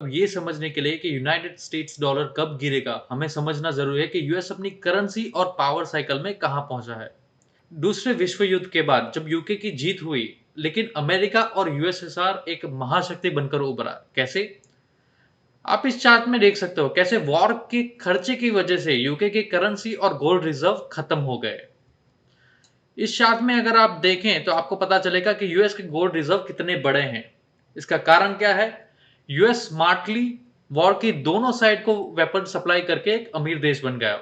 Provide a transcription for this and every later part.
अब ये समझने के लिए कि यूनाइटेड स्टेट्स डॉलर कब गिरेगा, हमें समझना ज़रूरी है कि यूएस अपनी करेंसी और पावर साइकिल में कहाँ पहुँचा है। दूसरे विश्व युद्ध के बाद जब यूके की जीत हुई, लेकिन अमेरिका और यूएसएसआर एक महाशक्ति बनकर उभरा। कैसे? आप इस चार्ट में देख सकते हो कैसे वॉर के खर्चे की वजह से यूके की करेंसी और गोल्ड रिजर्व खत्म हो गए। इस चार्ट में अगर आप देखें तो आपको पता चलेगा कि यूएस के गोल्ड रिजर्व कितने बड़े हैं। इसका कारण क्या है? यूएस स्मार्टली वॉर की दोनों साइड को वेपन सप्लाई करके एक अमीर देश बन गया।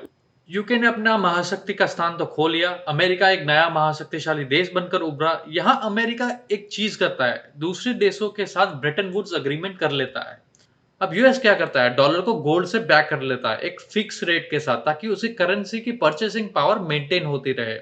यूके ने अपना महाशक्ति का स्थान तो खो लिया, अमेरिका एक नया महाशक्तिशाली देश बनकर उभरा। यहां अमेरिका एक चीज करता है, दूसरे देशों के साथ ब्रेटन वुड्स अग्रीमेंट कर लेता है। अब यूएस क्या करता है? डॉलर को गोल्ड से बैक कर लेता है एक फिक्स रेट के साथ, ताकि उसी करेंसी की परचेसिंग पावर मेंटेन होती रहे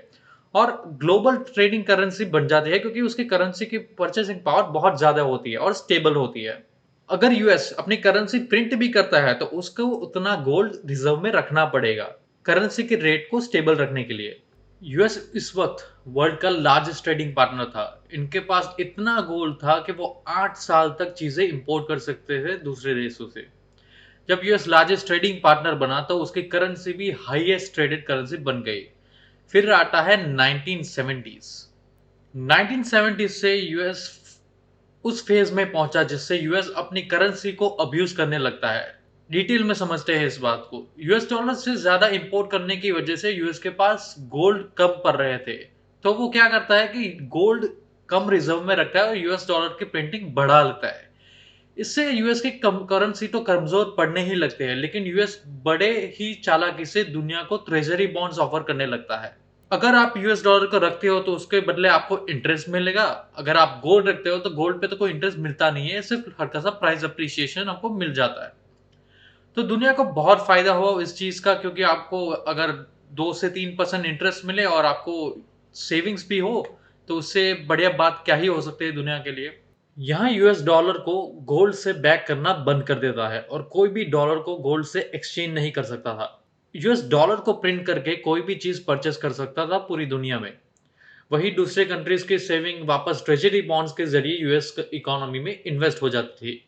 और ग्लोबल ट्रेडिंग करेंसी बन जाती है, क्योंकि उसकी करेंसी की परचेसिंग पावर बहुत ज्यादा होती है और स्टेबल होती है। अगर यूएस अपनी करेंसी प्रिंट भी करता है तो उसको उतना गोल्ड रिजर्व में रखना पड़ेगा करेंसी के रेट को स्टेबल रखने के लिए। यूएस इस वक्त वर्ल्ड का लार्जेस्ट ट्रेडिंग पार्टनर था। इनके पास इतना गोल्ड था कि वो 8 साल तक चीजें इंपोर्ट कर सकते थे दूसरे देशों से। जब यूएस लार्जेस्ट ट्रेडिंग पार्टनर बना तो उसकी करेंसी भी हाईएस्ट ट्रेडेड करेंसी बन गई। फिर आता है 1970s। 1970 से यूएस उस फेज में पहुंचा जिससे यूएस अपनी करेंसी को अब्यूज करने लगता है। डिटेल में समझते हैं इस बात को। यूएस डॉलर से ज्यादा इंपोर्ट करने की वजह से यूएस के पास गोल्ड कम पड़ रहे थे, तो वो क्या करता है कि गोल्ड कम रिजर्व में रखता है और यूएस डॉलर की प्रिंटिंग बढ़ा लेता है। इससे यूएस की करेंसी तो कमजोर पड़ने ही लगते हैं, लेकिन यूएस बड़े ही चालाकी से दुनिया को ट्रेजरी बॉन्ड्स ऑफर करने लगता है। अगर आप यूएस डॉलर को रखते हो तो उसके बदले आपको इंटरेस्ट मिलेगा। अगर आप गोल्ड रखते हो तो गोल्ड पे तो कोई इंटरेस्ट मिलता नहीं है, सिर्फ हल्का सा प्राइस अप्रिसिएशन आपको मिल जाता है। तो दुनिया को बहुत फायदा हुआ इस चीज का, क्योंकि आपको अगर 2 से 3% इंटरेस्ट मिले और आपको सेविंग्स भी हो, तो उससे बढ़िया बात क्या ही हो सकती है दुनिया के लिए। यहाँ यूएस डॉलर को गोल्ड से बैक करना बंद कर देता है और कोई भी डॉलर को गोल्ड से एक्सचेंज नहीं कर सकता था। यूएस डॉलर को प्रिंट करके कोई भी चीज परचेस कर सकता था पूरी दुनिया में। वही दूसरे कंट्रीज की सेविंग वापस ट्रेजरी बॉन्ड्स के जरिए यूएस इकोनॉमी में इन्वेस्ट हो जाती थी।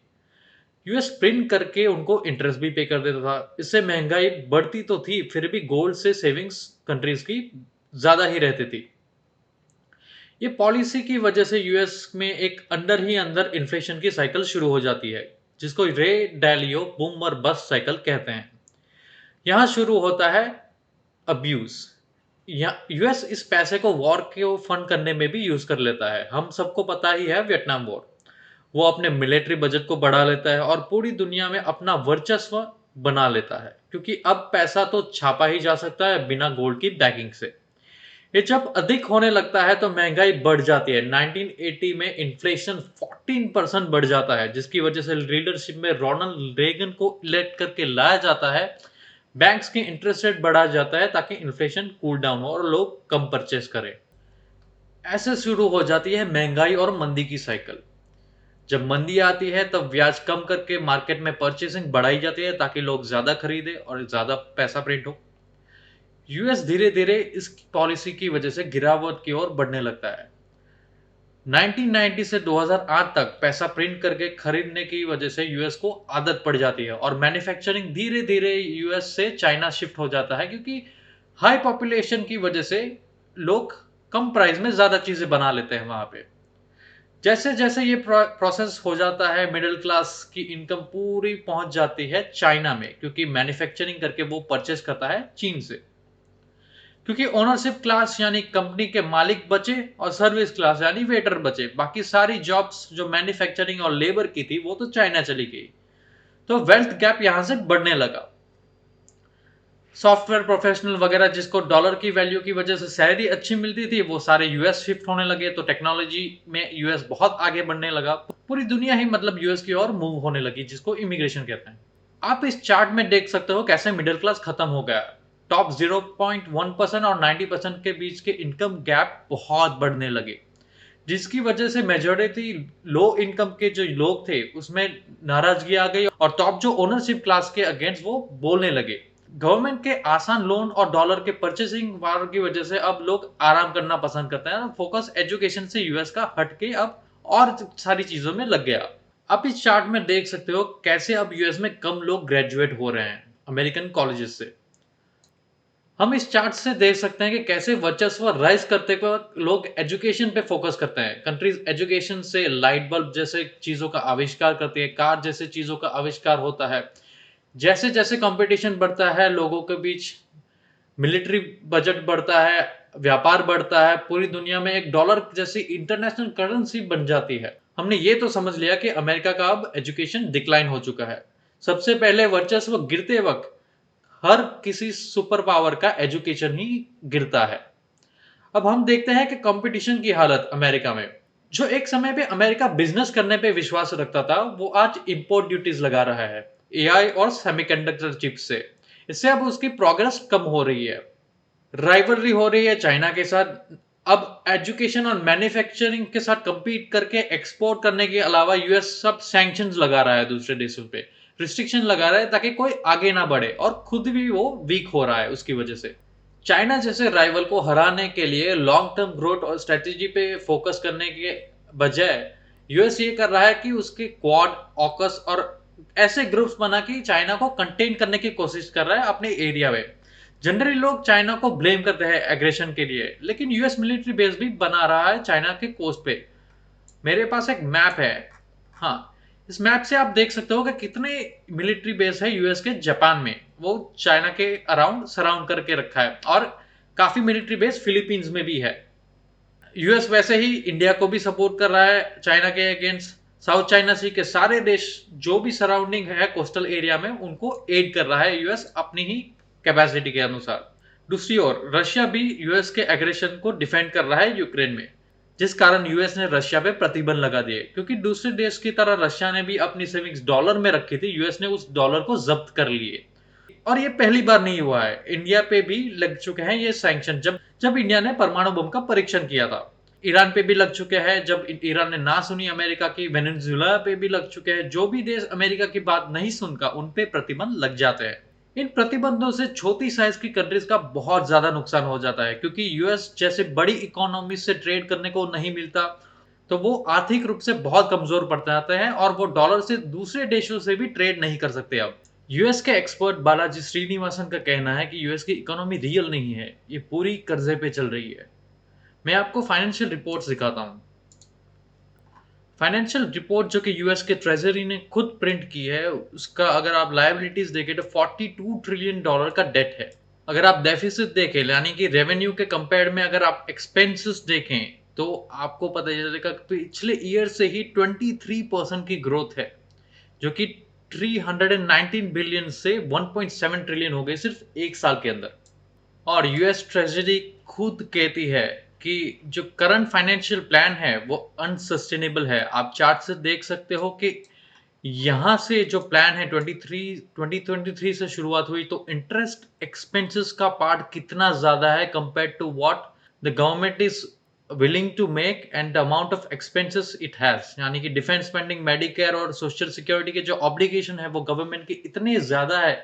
यूएस प्रिंट करके उनको इंटरेस्ट भी पे कर देता था। इससे महंगाई बढ़ती तो थी, फिर भी गोल्ड से सेविंग्स कंट्रीज की ज्यादा ही रहती थी। ये पॉलिसी की वजह से यूएस में एक अंदर ही अंदर इन्फ्लेशन की साइकिल शुरू हो जाती है, जिसको रे डैलियो बूम और बस्ट साइकिल कहते हैं। यहां शुरू होता है अब्यूज। यूएस इस पैसे को वॉर को फंड करने में भी यूज कर लेता है। हम सबको पता ही है वियतनाम वॉर। वो अपने मिलिट्री बजट को बढ़ा लेता है और पूरी दुनिया में अपना वर्चस्व बना लेता है, क्योंकि अब पैसा तो छापा ही जा सकता है बिना गोल्ड की बैकिंग से। ये जब अधिक होने लगता है तो महंगाई बढ़ जाती है। 1980 में इन्फ्लेशन 14% बढ़ जाता है, जिसकी वजह से लीडरशिप में रोनाल्ड रेगन को इलेक्ट करके लाया जाता है। बैंक्स की इंटरेस्ट रेट बढ़ा जाता है ताकि इन्फ्लेशन कूल डाउन हो और लोग कम परचेस करें। ऐसे शुरू हो जाती है महंगाई और मंदी की साइकिल। जब मंदी आती है तब ब्याज कम करके मार्केट में परचेसिंग बढ़ाई जाती है ताकि लोग ज्यादा खरीदे और ज्यादा पैसा प्रिंट हो। यूएस धीरे धीरे इस पॉलिसी की वजह से गिरावट की ओर बढ़ने लगता है। 1990 से 2008 तक पैसा प्रिंट करके खरीदने की वजह से यूएस को आदत पड़ जाती है और मैन्युफैक्चरिंग धीरे धीरे यूएस से चाइना शिफ्ट हो जाता है, क्योंकि हाई पॉपुलेशन की वजह से लोग कम प्राइस में ज्यादा चीजें बना लेते हैं वहां पे। जैसे जैसे ये प्रोसेस हो जाता है, मिडिल क्लास की इनकम पूरी पहुंच जाती है चाइना में, क्योंकि मैन्युफैक्चरिंग करके वो परचेस करता है चीन से। क्योंकि ओनरशिप क्लास यानी कंपनी के मालिक बचे और सर्विस क्लास यानी वेटर बचे। बाकी सारी जॉब्स जो मैन्युफैक्चरिंग और लेबर की थी वो तो चाइना चली गई। तो वेल्थ गैप यहां से बढ़ने लगा। सॉफ्टवेयर प्रोफेशनल वगैरह जिसको डॉलर की वैल्यू की वजह से सैलरी अच्छी मिलती थी, वो सारे यूएस शिफ्ट होने लगे। तो टेक्नोलॉजी में यूएस बहुत आगे बढ़ने लगा। पूरी दुनिया ही मतलब यूएस की ओर मूव होने लगी, जिसको इमिग्रेशन कहते हैं। आप इस चार्ट में देख सकते हो कैसे मिडिल क्लास खत्म हो गया। टॉप 0.1% और 90% के बीच के इनकम गैप बहुत बढ़ने लगे, जिसकी वजह से मेजोरिटी लो इनकम के जो लोग थे उसमें नाराजगी आ गई और टॉप जो ओनरशिप क्लास के अगेंस्ट वो बोलने लगे। गवर्नमेंट के आसान लोन और डॉलर के परचेसिंग पावर की वजह से अब लोग आराम करना पसंद करते हैं। फोकस एजुकेशन से यूएस का हट के अब और सारी चीजों में लग गया। आप इस चार्ट में देख सकते हो कैसे अब यूएस में कम लोग ग्रेजुएट हो रहे हैं अमेरिकन कॉलेजेस से। हम इस चार्ट से देख सकते हैं कि कैसे वर्चस्व राइज करते वक्त लोग एजुकेशन पे फोकस करते हैं। कंट्रीज एजुकेशन से लाइट बल्ब जैसे चीजों का आविष्कार करती है, कार जैसे चीजों का आविष्कार होता है। जैसे जैसे कंपटीशन बढ़ता है लोगों के बीच, मिलिट्री बजट बढ़ता है, व्यापार बढ़ता है, पूरी दुनिया में एक डॉलर जैसी इंटरनेशनल करेंसी बन जाती है। हमने ये तो समझ लिया कि अमेरिका का अब एजुकेशन डिक्लाइन हो चुका है। सबसे पहले वर्चस्व गिरते वक्त हर किसी सुपर पावर का एजुकेशन ही गिरता है। अब हम देखते हैं कि कंपटीशन की हालत अमेरिका में। जो एक समय पे अमेरिका बिजनेस करने पे विश्वास रखता था, वो आज इंपोर्ट ड्यूटीज लगा रहा है एआई और सेमीकंडक्टर चिप्स से। इससे अब उसकी प्रोग्रेस कम हो रही है, राइवलरी हो रही है चाइना के साथ। अब एजुकेशन और मैन्युफैक्चरिंग के साथ compete करके एक्सपोर्ट करने के अलावा यूएस सब सैंक्शंस लगा रहा है दूसरे देशों पे, रिस्ट्रिक्शन लगा रहा है ताकि कोई आगे ना बढ़े, और खुद भी वो वीक हो रहा है उसकी वजह से। चाइना जैसे राइवल को हराने के लिए लॉन्ग टर्म ग्रोथ और स्ट्रेटेजी पे फोकस करने के बजाय यूएस ये कर रहा है कि उसके क्वाड, ऑकस और ऐसे ग्रुप्स बना के चाइना को कंटेन करने की कोशिश कर रहा है अपने एरिया में। जनरली लोग चाइना को ब्लेम करते हैं एग्रेशन के लिए, लेकिन यूएस मिलिट्री बेस भी बना रहा है चाइना के कोस्ट पे। मेरे पास एक मैप है। हाँ, इस मैप से आप देख सकते हो कि कितने मिलिट्री बेस है यूएस के जापान में। वो चाइना के अराउंड सराउंड करके रखा है, और काफी मिलिट्री बेस फिलीपींस में भी है। यूएस वैसे ही इंडिया को भी सपोर्ट कर रहा है चाइना के अगेंस्ट। साउथ चाइना सी के सारे देश जो भी सराउंडिंग है कोस्टल एरिया में, उनको एड कर रहा है यूएस अपनी ही कैपेसिटी के अनुसार। दूसरी ओर रशिया भी यूएस के एग्रेशन को डिफेंड कर रहा है यूक्रेन में, जिस कारण यूएस ने रशिया पे प्रतिबंध लगा दिए। क्योंकि दूसरे देश की तरह रशिया ने भी अपनी सेविंग्स डॉलर में रखी थी, यूएस ने उस डॉलर को जब्त कर लिए। और ये पहली बार नहीं हुआ है, इंडिया पे भी लग चुके हैं ये सैंक्शन। जब जब इंडिया ने परमाणु बम का परीक्षण किया था, ईरान पे भी लग चुके हैं। जब ईरान ने ना सुनी अमेरिका की, वेनेजुएला पे भी लग चुके हैं। जो भी देश अमेरिका की बात नहीं सुनता, उन पे प्रतिबंध लग जाते हैं। इन प्रतिबंधों से छोटी साइज की कंट्रीज का बहुत ज्यादा नुकसान हो जाता है, क्योंकि यूएस जैसे बड़ी इकोनॉमी से ट्रेड करने को नहीं मिलता, तो वो आर्थिक रूप से बहुत कमजोर पड़ जाते हैं, और वो डॉलर से दूसरे देशों से भी ट्रेड नहीं कर सकते। अब यूएस के एक्सपर्ट बालाजी श्रीनिवासन का कहना है कि यूएस की इकोनॉमी रियल नहीं है, ये पूरी कर्जे पे चल रही है। मैं आपको फाइनेंशियल रिपोर्ट्स दिखाता हूं। फाइनेंशियल रिपोर्ट जो कि यूएस के ट्रेजरी ने खुद प्रिंट की है, उसका अगर आप लायबिलिटीज देखें तो $42 ट्रिलियन का डेट है। अगर आप डेफिसिट देखें, यानी कि रेवेन्यू के कंपेयर में अगर आप एक्सपेंसेस देखें, तो आपको पता चलेगा कि पिछले ईयर से ही 23% की ग्रोथ है, जो कि 319 बिलियन से 1.7 ट्रिलियन हो गई सिर्फ एक साल के अंदर। और यूएस ट्रेजरी खुद कहती है कि जो करंट फाइनेंशियल प्लान है वो अनसस्टेनेबल है। आप चार्ट से देख सकते हो कि यहां से जो प्लान है 2023 से शुरुआत हुई, तो इंटरेस्ट एक्सपेंसेस का पार्ट कितना ज्यादा है compare to what the government is willing to make and the amount of expenses it has. यानी कि डिफेंस स्पेंडिंग, मेडिकेयर और सोशल सिक्योरिटी के जो ऑब्लिगेशन है वो गवर्नमेंट की इतने ज्यादा है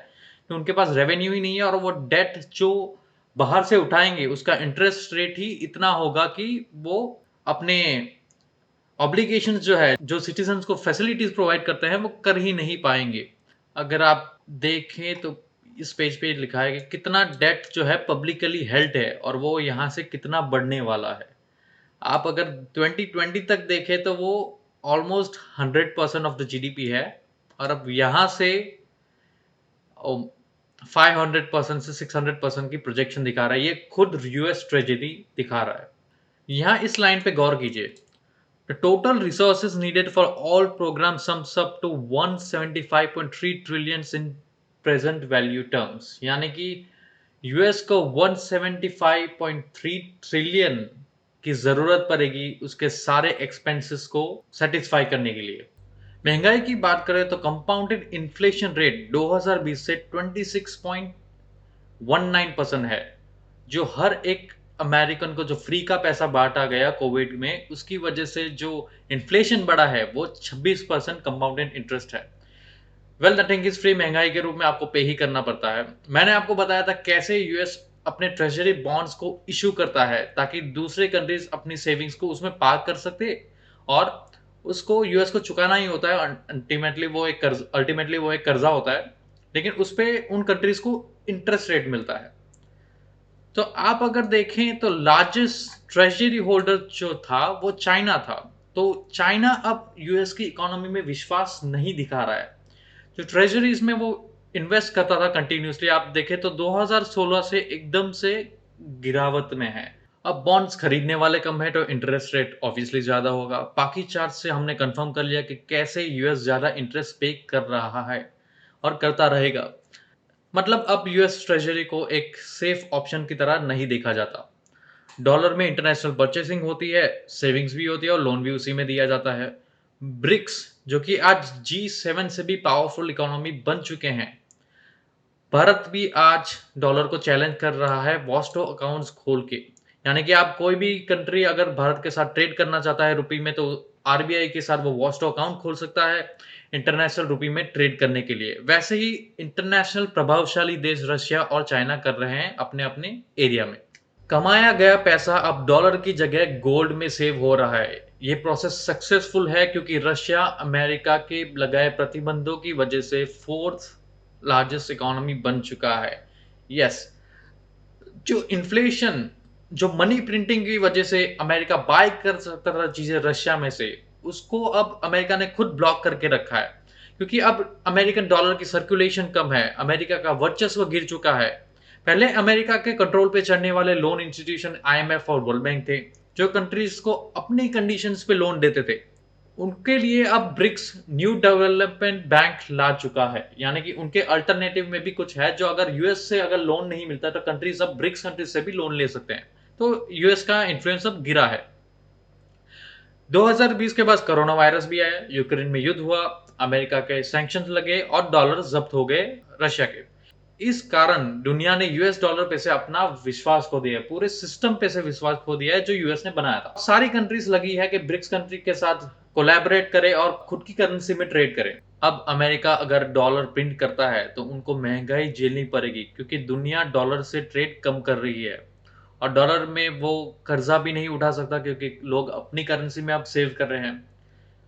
कि उनके पास रेवेन्यू ही नहीं है, और वो डेट जो बाहर से उठाएंगे उसका इंटरेस्ट रेट ही इतना होगा कि वो अपने ऑब्लिगेशंस जो है, जो सिटीजन्स को फैसिलिटीज प्रोवाइड करते हैं, वो कर ही नहीं पाएंगे। अगर आप देखें तो इस पेज पे लिखा है कि कितना डेट जो है पब्लिकली हेल्ड है, और वो यहाँ से कितना बढ़ने वाला है। आप अगर 2020 तक देखें तो वो ऑलमोस्ट 100% ऑफ द जीडीपी है, और अब यहाँ से 500% से 600% की प्रोजेक्शन दिखा रहा है। ये खुद यूएस ट्रेजरी दिखा रहा है। यहाँ इस लाइन पे गौर कीजिए। The total resources needed for all programs sums up to 175.3 trillion in present value terms। यानी कि यूएस को 175.3 ट्रिलियन की जरूरत पड़ेगी उसके सारे एक्सपेंसेस को सेटिस्फाई करने के लिए। महंगाई की बात करें तो कंपाउंडेड इन्फ्लेशन रेट 2020 से 26.19% है, जो हर एक अमेरिकन को जो फ्री का पैसा बांटा गया कोविड में, उसकी वजह से जो इन्फ्लेशन बढ़ा है वो 26% कंपाउंडेड इंटरेस्ट है। वेल, नथिंग इज फ्री, महंगाई के रूप में आपको पे ही करना पड़ता है। मैंने आपको बताया था कैसे यूएस अपने ट्रेजरी बॉन्ड्स को इशू करता है ताकि दूसरे कंट्रीज अपनी सेविंग्स को उसमें पार्क कर सकते और उसको यूएस को चुकाना ही होता है। अल्टीमेटली वो एक कर्जा होता है, लेकिन उस पे उन कंट्रीज को इंटरेस्ट रेट मिलता है। तो आप अगर देखें तो लार्जेस्ट ट्रेजरी होल्डर जो था वो चाइना था। तो चाइना अब यूएस की इकोनॉमी में विश्वास नहीं दिखा रहा है। जो ट्रेजरीज में वो इन्वेस्ट करता था कंटिन्यूसली, आप देखें तो 2016 से एकदम से गिरावट में है। अब बॉन्ड्स खरीदने वाले कम है तो इंटरेस्ट रेट ऑब्वियसली ज्यादा होगा। बाकी चार्ट से हमने कंफर्म कर लिया कि कैसे यूएस ज्यादा इंटरेस्ट पे कर रहा है और करता रहेगा। मतलब अब यूएस ट्रेजरी को एक सेफ ऑप्शन की तरह नहीं देखा जाता। डॉलर में इंटरनेशनल परचेसिंग होती है, सेविंग्स भी होती है और लोन भी उसी में दिया जाता है। ब्रिक्स जो कि आज G7 से भी पावरफुल इकोनॉमी बन चुके हैं, भारत भी आज डॉलर को चैलेंज कर रहा है वॉस्टो अकाउंट्स खोल के। यानी कि आप कोई भी कंट्री अगर भारत के साथ ट्रेड करना चाहता है रुपी में, तो आरबीआई के साथ वो वॉस्टो अकाउंट खोल सकता है इंटरनेशनल रुपी में ट्रेड करने के लिए। वैसे ही इंटरनेशनल प्रभावशाली देश रशिया और चाइना कर रहे हैं अपने अपने एरिया में। कमाया गया पैसा अब डॉलर की जगह गोल्ड में सेव हो रहा है। ये प्रोसेस सक्सेसफुल है क्योंकि रशिया अमेरिका के लगाए प्रतिबंधों की वजह से फोर्थ लार्जेस्ट इकोनॉमी बन चुका है। यस, जो इन्फ्लेशन, जो मनी प्रिंटिंग की वजह से अमेरिका बाय कर सकता था चीजें रशिया में से, उसको अब अमेरिका ने खुद ब्लॉक करके रखा है। क्योंकि अब अमेरिकन डॉलर की सर्कुलेशन कम है, अमेरिका का वर्चस्व गिर चुका है। पहले अमेरिका के कंट्रोल पे चलने वाले लोन इंस्टीट्यूशन आईएमएफ और वर्ल्ड बैंक थे, जो कंट्रीज को अपनी कंडीशंस पे लोन देते थे। उनके लिए अब ब्रिक्स न्यू डेवलपमेंट बैंक ला चुका है। यानी कि उनके अल्टरनेटिव में भी कुछ है, जो अगर यूएस से अगर लोन नहीं मिलता तो कंट्रीज अब ब्रिक्स कंट्रीज से भी लोन ले सकते हैं। तो यूएस का इन्फ्लुएंस अब गिरा है। 2020 के बाद कोरोना वायरस भी आया, यूक्रेन में युद्ध हुआ, अमेरिका के सैंक्शंस लगे और डॉलर जब्त हो गए रशिया के। इस कारण दुनिया ने यूएस डॉलर पे से अपना विश्वास खो दिया है, पूरे सिस्टम पे से विश्वास खो दिया है जो यूएस ने बनाया था। सारी कंट्रीज लगी है कि ब्रिक्स कंट्री के साथ कोलैबोरेट करे और खुद की करेंसी में ट्रेड करे। अब अमेरिका अगर डॉलर प्रिंट करता है तो उनको महंगाई झेलनी पड़ेगी, क्योंकि दुनिया डॉलर से ट्रेड कम कर रही है और डॉलर में वो कर्जा भी नहीं उठा सकता क्योंकि लोग अपनी करेंसी में अब सेव कर रहे हैं।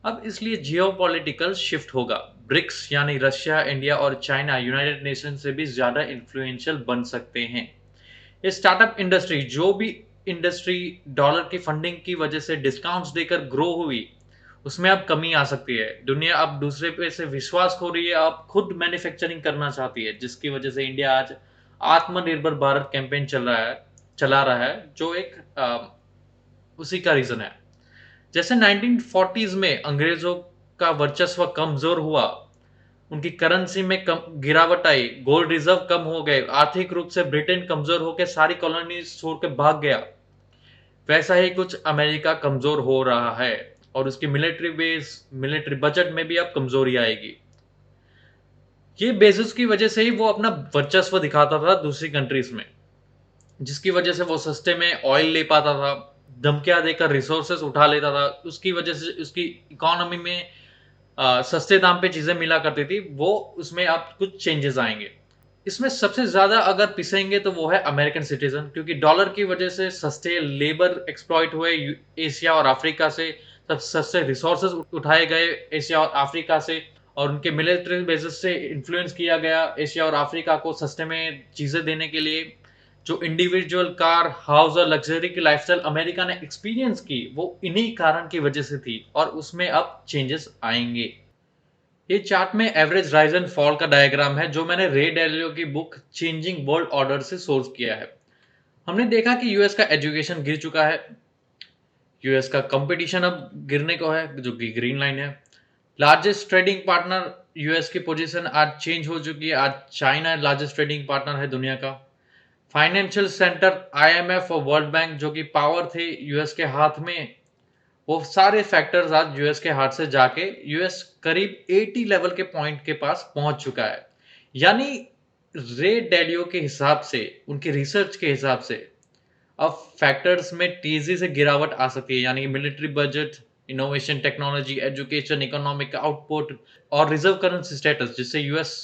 अब इसलिए जियोपॉलिटिकल शिफ्ट होगा। ब्रिक्स यानी रशिया, इंडिया और चाइना यूनाइटेड नेशन से भी ज्यादा इन्फ्लुएंशियल बन सकते हैं। ये स्टार्टअप इंडस्ट्री, जो भी इंडस्ट्री डॉलर की फंडिंग की वजह से डिस्काउंट्स देकर ग्रो हुई, उसमें अब कमी आ सकती है। दुनिया अब दूसरे पे से विश्वास खो रही है, अब खुद मैन्युफैक्चरिंग करना चाहती है, जिसकी वजह से इंडिया आज आत्मनिर्भर भारत कैंपेन चला रहा है, जो एक उसी का रीजन है। जैसे 1940s में अंग्रेजों का वर्चस्व कमजोर हुआ, उनकी करेंसी में कम गिरावट आई, गोल्ड रिजर्व कम हो गए, आर्थिक रूप से ब्रिटेन कमजोर होकर सारी कॉलोनीज छोड़ के भाग गया, वैसा ही कुछ अमेरिका कमजोर हो रहा है और उसकी मिलिट्री बजट में भी अब कमजोरी आएगी। ये बेसिस की वजह से ही वो अपना वर्चस्व दिखाता था दूसरी कंट्रीज में, जिसकी वजह से वो सस्ते में ऑयल ले पाता था, धमकियां देकर रिसोर्सेस उठा लेता था। उसकी वजह से उसकी इकोनॉमी में सस्ते दाम पे चीजें मिला करती थी। वो उसमें अब कुछ चेंजेस आएंगे। इसमें सबसे ज्यादा अगर पिसेंगे तो वो है अमेरिकन सिटीजन, क्योंकि डॉलर की वजह से सस्ते लेबर एक्सप्लॉइट हुए एशिया और अफ्रीका से, सब सस्ते रिसोर्सेज उठाए गए एशिया और अफ्रीका से, और उनके मिलिट्री बेसिस से इन्फ्लुएंस किया गया एशिया और अफ्रीका को सस्ते में चीजें देने के लिए। जो इंडिविजुअल कार, हाउस और लग्जरी की लाइफस्टाइल अमेरिका ने एक्सपीरियंस की, वो इन्हीं कारण की वजह से थी और उसमें अब चेंजेस आएंगे। ये चार्ट में एवरेज राइज एंड फॉल का डायग्राम है, जो मैंने रे डैलियो की बुक चेंजिंग वर्ल्ड ऑर्डर से सोर्स किया है। हमने देखा कि यूएस का एजुकेशन गिर चुका है, यूएस का कंपटीशन अब गिरने को है, जो कि ग्रीन लाइन है। लार्जेस्ट ट्रेडिंग पार्टनर यूएस की पोजीशन आज चेंज हो चुकी है, आज चाइना लार्जेस्ट ट्रेडिंग पार्टनर है दुनिया का। फाइनेंशियल सेंटर आईएमएफ और वर्ल्ड बैंक, जो कि पावर थे यूएस के हाथ में, वो सारे फैक्टर्स आज यूएस के हाथ से जाके यूएस करीब 80 लेवल के पॉइंट के पास पहुंच चुका है। यानी रे डैलियो के हिसाब से, उनकी रिसर्च के हिसाब से, अब फैक्टर्स में तेजी से गिरावट आ सकती है। यानी military budget, innovation, technology, education, economic output और रिजर्व करेंसी स्टेटस, जिससे यूएस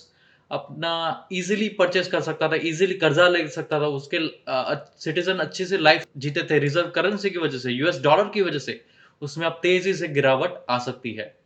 अपना इजीली परचेस कर सकता था, इजीली कर्जा ले सकता था, उसके सिटीजन अच्छे से लाइफ जीते थे रिजर्व करेंसी की वजह से, यूएस डॉलर की वजह से। उसमें अब तेजी से गिरावट आ सकती है।